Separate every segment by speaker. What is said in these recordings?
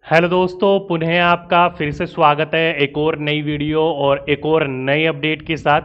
Speaker 1: Hello दोस्तों, पुनः आपका फिर से स्वागत है एक और नई वीडियो और एक और नए अपडेट के साथ।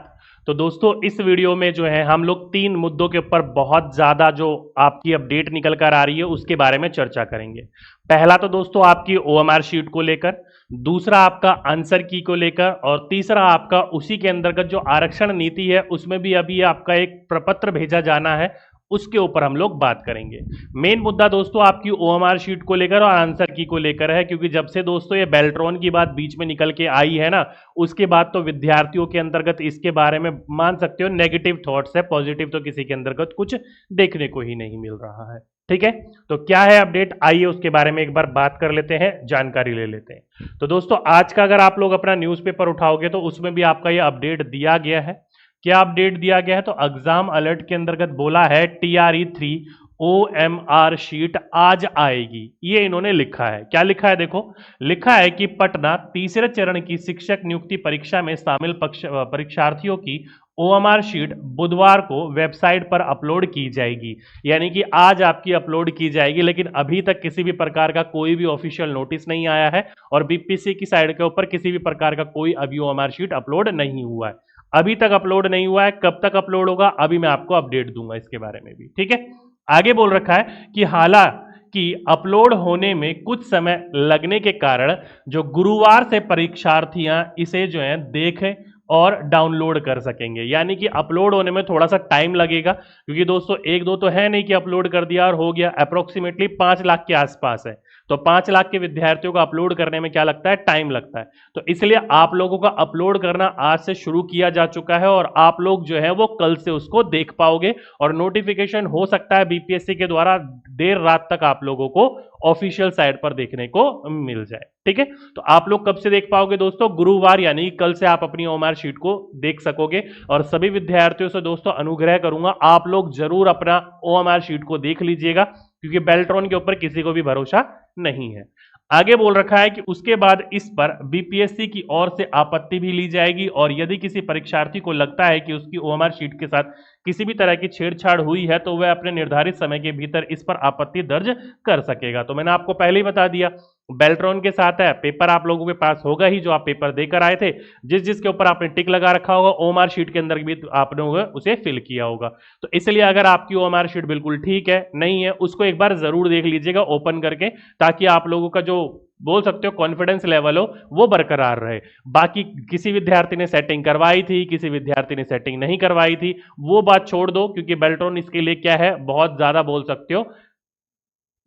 Speaker 1: तो दोस्तों, इस वीडियो में जो है हम लोग तीन मुद्दों के ऊपर बहुत ज़्यादा जो आपकी अपडेट निकल कर आ रही है उसके बारे में चर्चा करेंगे। पहला तो दोस्तों आपकी ओएमआर शीट को लेकर, दूसरा आपका आंसर की को लेकर और तीसरा आपका उसी के अंतर्गत जो आरक्षण नीति है उसमें भी अभी आपका एक प्रपत्र भेजा जाना है, उसके ऊपर हम लोग बात करेंगे। मेन मुद्दा दोस्तों आपकी ओएमआर शीट को लेकर और आंसर की को लेकर है, क्योंकि जब से दोस्तों ये बेल्ट्रॉन की बात बीच में निकल के आई है ना, उसके बाद तो विद्यार्थियों के अंतर्गत इसके बारे में मान सकते हो नेगेटिव थॉट्स है, पॉजिटिव तो किसी के अंतर्गत कुछ देखने को ही नहीं मिल रहा है। ठीक है, तो क्या है अपडेट, आइए उसके बारे में एक बार बात कर लेते हैं, जानकारी ले लेते हैं। तो दोस्तों आज का अगर आप लोग अपना न्यूज़पेपर उठाओगे तो उसमें भी आपका ये अपडेट दिया गया है। क्या अपडेट दिया गया है, तो एग्जाम अलर्ट के अंतर्गत बोला है TRE 3 OMR शीट आज आएगी, ये इन्होंने लिखा है। क्या लिखा है, देखो लिखा है कि पटना तीसरे चरण की शिक्षक नियुक्ति परीक्षा में शामिल परीक्षार्थियों की OMR शीट बुधवार को वेबसाइट पर अपलोड की जाएगी। यानी कि आज आपकी अपलोड की जाएगी, लेकिन अभी तक किसी भी प्रकार का कोई भी ऑफिशियल नोटिस नहीं आया है और बीपीएससी की साइड के ऊपर किसी भी प्रकार का कोई अभी OMR शीट अपलोड नहीं हुआ है। अभी तक अपलोड नहीं हुआ है, कब तक अपलोड होगा अभी मैं आपको अपडेट दूंगा इसके बारे में भी। ठीक है, आगे बोल रखा है कि हालांकि अपलोड होने में कुछ समय लगने के कारण जो गुरुवार से परीक्षार्थियां इसे जो है देखें और डाउनलोड कर सकेंगे। यानी कि अपलोड होने में थोड़ा सा टाइम लगेगा, क्योंकि दोस्तों एक दो तो है नहीं कि अपलोड कर दिया और हो गया, अप्रोक्सीमेटली 5 लाख के आसपास है। तो 5 लाख के विद्यार्थियों को अपलोड करने में क्या लगता है, टाइम लगता है। तो इसलिए आप लोगों का अपलोड करना आज से शुरू किया जा चुका है और आप लोग जो है वो कल से उसको देख पाओगे और नोटिफिकेशन हो सकता है बीपीएससी के द्वारा देर रात तक आप लोगों को ऑफिशियल साइट पर देखने को मिल जाए। ठीक है, तो आप लोग कब से देख पाओगे दोस्तों, गुरुवार यानी कल से आप अपनी ओएमआर शीट को देख सकोगे। और सभी विद्यार्थियों से दोस्तों अनुग्रह करूंगा, आप लोग जरूर अपना ओएमआर शीट को देख लीजिएगा, क्योंकि बेल्ट्रॉन के ऊपर किसी को भी भरोसा नहीं है। आगे बोल रखा है कि उसके बाद इस पर बीपीएससी की ओर से आपत्ति भी ली जाएगी और यदि किसी परीक्षार्थी को लगता है कि उसकी ओएमआर शीट के साथ किसी भी तरह की छेड़छाड़ हुई है तो वह अपने निर्धारित समय के भीतर इस पर आपत्ति दर्ज कर सकेगा। तो मैंने आपको पहले ही बता दिया, बेल्ट्रॉन के साथ है, पेपर आप लोगों के पास होगा ही जो आप पेपर देकर आए थे, जिस जिसके ऊपर आपने टिक लगा रखा होगा ओएमआर शीट के अंदर भी आपने उसे फिल किया होगा। तो इसलिए अगर आपकी ओएमआर शीट बिल्कुल ठीक है नहीं है, उसको एक बार जरूर देख लीजिएगा ओपन करके, ताकि आप लोगों का जो बोल सकते हो कॉन्फिडेंस लेवल हो वो बरकरार रहे। बाकी किसी विद्यार्थी ने सेटिंग करवाई थी, किसी विद्यार्थी ने सेटिंग नहीं करवाई थी, वो बात छोड़ दो, क्योंकि बेल्ट्रॉन इसके लिए क्या है, बहुत ज्यादा बोल सकते हो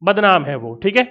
Speaker 1: बदनाम है वो। ठीक है,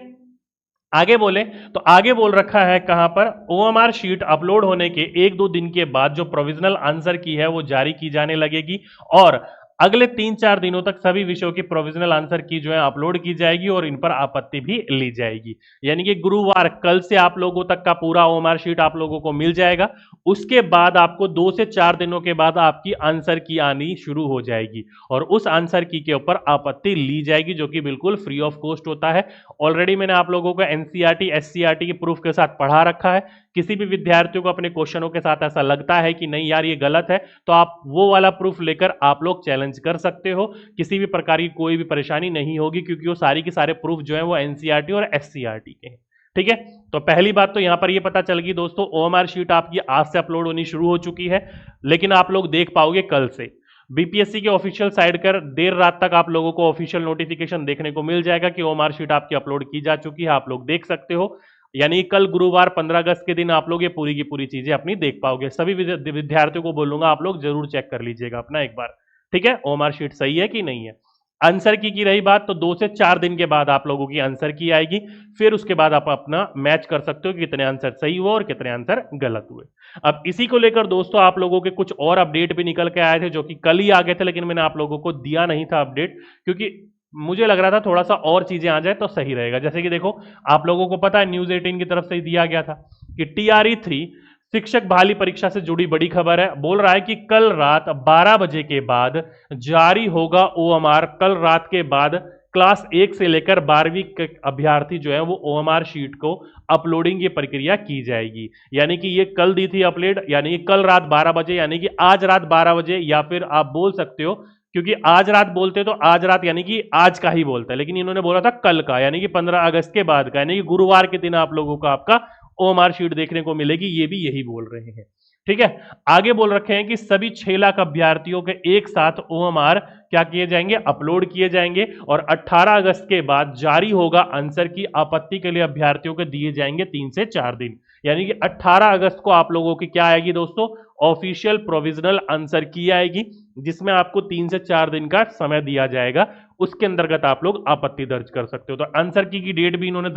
Speaker 1: आगे बोले तो आगे बोल रखा है कहां पर, ओएमआर शीट अपलोड होने के 1-2 दिन के बाद जो प्रोविजनल आंसर की है वो जारी की जाने लगेगी और अगले 3-4 दिनों तक सभी विषयों की प्रोविजनल आंसर की जो है अपलोड की जाएगी और इन पर आपत्ति भी ली जाएगी। यानी कि गुरुवार कल से आप लोगों तक का पूरा ओएमआर शीट आप लोगों को मिल जाएगा। उसके बाद आपको 2 से 4 दिनों के बाद आपकी आंसर की आनी शुरू हो जाएगी और उस आंसर की के ऊपर आपत्ति ली जाएगी, जो कि बिल्कुल फ्री ऑफ कॉस्ट होता है। ऑलरेडी मैंने आप लोगों को एनसीईआरटी एससीईआरटी के प्रूफ के साथ पढ़ा रखा है। किसी भी विद्यार्थियों को अपने क्वेश्चनों के साथ ऐसा लगता है कि नहीं यार ये गलत है, तो आप वो वाला प्रूफ लेकर आप लोग चैलेंज कर सकते हो, किसी भी प्रकार की कोई भी परेशानी नहीं होगी, क्योंकि वो सारी के सारे प्रूफ जो है वो एनसीईआरटी और एससीईआरटी के हैं। ठीक है, तो पहली बात तो यहां पर ये पता चल गई दोस्तों, ओएमआर शीट आपकी आज से अपलोड होनी शुरू हो चुकी है, लेकिन आप लोग देख पाओगे कल से। बीपीएससी के ऑफिशियल साइट पर देर रात तक आप लोगों को ऑफिशियल नोटिफिकेशन देखने को मिल जाएगा कि ओएमआर शीट आपकी अपलोड की जा चुकी है, आप लोग देख सकते हो। यानी कल गुरुवार 15 अगस्त के दिन आप लोग ये पूरी की पूरी चीजें अपनी देख पाओगे। सभी विद्यार्थियों को बोलूंगा आप लोग जरूर चेक कर लीजिएगा अपना एक बार। ठीक है, ओएमआर शीट सही है कि नहीं है। आंसर की रही बात, तो 2 से 4 दिन के बाद आप लोगों की आंसर की आएगी, फिर उसके बाद आप अपना मैच कर सकते हो कि कितने आंसर सही हुए और कितने आंसर गलत हुए। अब इसी को लेकर दोस्तों आप लोगों के कुछ और अपडेट भी निकल के आए थे, जो कि कल ही आ गए थे, लेकिन मैंने आप लोगों को दिया नहीं था अपडेट, क्योंकि मुझे लग रहा था थोड़ा सा और चीजें आ जाए तो सही रहेगा। जैसे कि देखो, आप लोगों को पता है न्यूज 18 की तरफ से दिया गया था कि TRE 3 शिक्षक बहाली परीक्षा से जुड़ी बड़ी खबर है। बोल रहा है कि कल रात 12 बजे के बाद जारी होगा ओएमआर। कल रात के बाद क्लास 1 से लेकर 12वीं के अभ्यर्थी जो है वो ओएमआर शीट को अपलोडिंग की प्रक्रिया की जाएगी। यानी कि ये कल दी थी अपलोड, यानी कि कल रात 12 बजे, यानी कि आज रात 12 बजे, या फिर आप बोल सकते हो क्योंकि आज रात बोलते तो आज रात यानी कि आज का ही बोलता है, लेकिन इन्होंने बोला था कल का, यानी कि 15 अगस्त के बाद का, यानी कि गुरुवार के दिन आप लोगों को आपका ओएमआर शीट देखने को मिलेगी। ये भी यही बोल रहे हैं, ठीक है। आगे बोल रखे हैं कि सभी 6 लाख अभ्यर्थियों के एक साथ ओएमआर क्या किए जाएंगे, अपलोड किए जाएंगे, और 18 अगस्त के बाद जारी होगा आंसर की। आपत्ति के लिए अभ्यर्थियों को दिए जाएंगे 3 से 4 दिन, यानी कि 18 अगस्त को आप लोगों की क्या आएगी दोस्तों, ऑफिशियल प्रोविजनल आंसर की आएगी, जिसमें आपको 3 से 4 दिन का समय दिया जाएगा। उसके अंतर्गत आप लोग आपत्ति दर्ज कर सकते हो। तो आंसर की डेट भी इन्होंने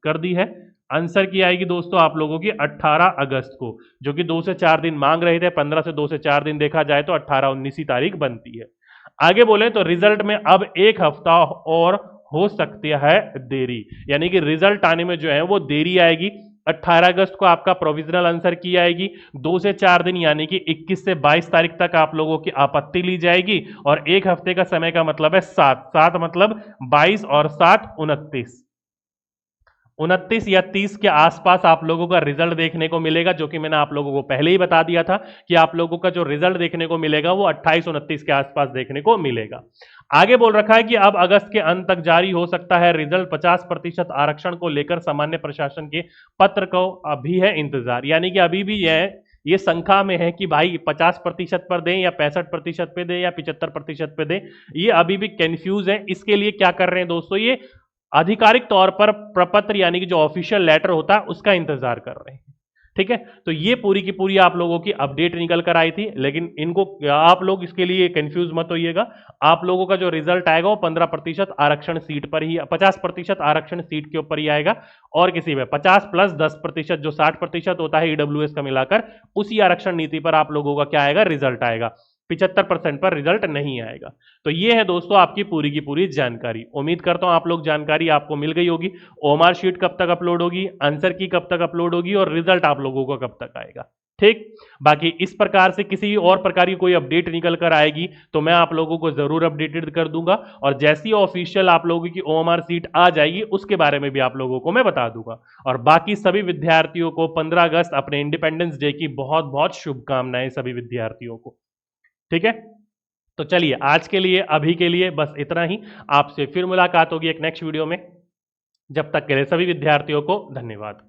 Speaker 1: कर दी है। आंसर की आएगी दोस्तों आप लोगों की 18 अगस्त को, जो कि 2 से 4 दिन मांग रहे थे। 15 से 2 से 4 दिन देखा जाए तो 18-19 ही तारीख बनती है। आगे बोले तो रिजल्ट में अब 1 हफ्ता और हो सकती है देरी, यानी कि रिजल्ट आने में जो है वो देरी आएगी। 18 अगस्त को आपका प्रोविजनल आंसर की आएगी, 2 से 4 दिन यानी कि 21 से 22 तारीख तक आप लोगों की आपत्ति ली जाएगी, और 1 हफ्ते का समय का मतलब है 7 मतलब 22 और 7 29 या 30 के आसपास आप लोगों का रिजल्ट देखने को मिलेगा, जो कि मैंने आप लोगों को पहले ही बता दिया था कि आप लोगों का जो रिजल्ट देखने को मिलेगा वो 28-29 के आसपास देखने को मिलेगा। आगे बोल रखा है कि अब अगस्त के अंत तक जारी हो सकता है रिजल्ट। 50% आरक्षण को लेकर सामान्य प्रशासन के पत्र को अभी है इंतजार, यानी कि अभी भी ये शंका में है कि भाई 50% पर दें या 65% पे दें या 75% पे दें, ये अभी भी कंफ्यूज है। इसके लिए क्या कर रहे हैं दोस्तों, ये आधिकारिक तौर पर प्रपत्र यानी कि जो ऑफिशियल लेटर होता है उसका इंतजार कर रहे हैं, ठीक है। तो ये पूरी की पूरी आप लोगों की अपडेट निकल कर आई थी, लेकिन इनको आप लोग इसके लिए कंफ्यूज मत होइएगा। आप लोगों का जो रिजल्ट आएगा वो 15% आरक्षण सीट पर ही, 50% आरक्षण सीट के ऊपर ही आएगा, और किसी में 50 + 10% जो 60% होता है ईडब्ल्यूएस का मिलाकर, उसी आरक्षण नीति पर आप लोगों का क्या आएगा, रिजल्ट आएगा। 75% पर रिजल्ट नहीं आएगा। तो ये है दोस्तों आपकी पूरी की पूरी जानकारी। उम्मीद करता हूं आप लोग जानकारी आपको मिल गई होगी। ओएमआर शीट कब तक अपलोड होगी, आंसर की कब तक अपलोड होगी, और रिजल्ट आप लोगों को कब तक आएगा, ठीक। बाकी इस प्रकार से किसी और प्रकार की कोई अपडेट निकल कर आएगी तो मैं आप लोगों को जरूर अपडेटेड कर दूंगा, और जैसी ऑफिशियल आप लोगों की ओएमआर सीट आ जाएगी उसके बारे में भी आप लोगों को मैं बता दूंगा। और बाकी सभी विद्यार्थियों को 15 अगस्त अपने इंडिपेंडेंस डे की बहुत बहुत शुभकामनाएं सभी विद्यार्थियों को, ठीक है। तो चलिए आज के लिए, अभी के लिए बस इतना ही। आपसे फिर मुलाकात होगी एक नेक्स्ट वीडियो में। जब तक के लिए सभी विद्यार्थियों को धन्यवाद।